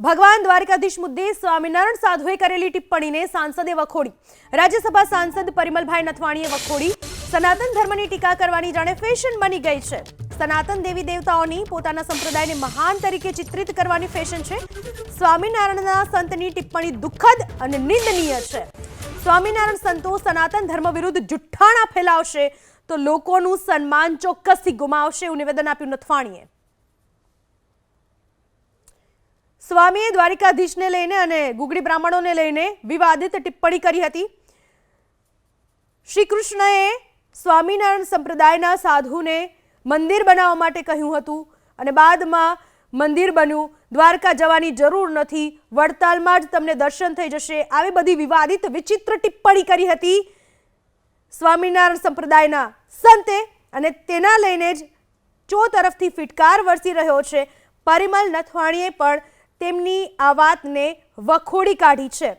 ભગવાન દ્વારકાધીશ મુદ્દે સ્વામિનારાયણ સાધુએ કરેલી ટિપ્પણીને સાંસદે વખોડી। રાજ્યસભા સાંસદ પરિમલભાઈ નથવાણીએ વખોડી। સનાતન ધર્મની ટીકા કરવાની જાણે ફેશન બની ગઈ છે। સનાતન દેવી દેવતાઓની પોતાના સંપ્રદાયને મહાન તરીકે ચિત્રિત કરવાની ફેશન છે। સ્વામિનારાયણના સંતની ટિપ્પણી દુઃખદ અને નિંદનીય છે। સ્વામિનારાયણ સંતો સનાતન ધર્મ વિરુદ્ધ જુઠ્ઠાણા ફેલાવશે તો લોકોનું સન્માન ચોક્કસથી ગુમાવશે એવું નિવેદન આપ્યું નથવાણીએ। સ્વામીએ દ્વારકાધીશને લઈને અને ગુગળી બ્રાહ્મણોને લઈને વિવાદિત ટિપ્પણી કરી હતી। શ્રી કૃષ્ણએ સ્વામિનારાયણ સંપ્રદાયના સાધુને મંદિર બનાવવા માટે કહ્યું હતું અને બાદમાં મંદિર બન્યું। દ્વારકા જવાની જરૂર નથી, વડતાલમાં જ તમને દર્શન થઈ જશે, આવી બધી વિવાદિત વિચિત્ર ટિપ્પણી કરી હતી સ્વામિનારાયણ સંપ્રદાયના સંતે અને તેના લઈને જ ચો તરફથી ફિટકાર વરસી રહ્યો છે। પરિમલ નથવાણીએ પણ તેમની આ વાતને વખોડી કાઢી છે।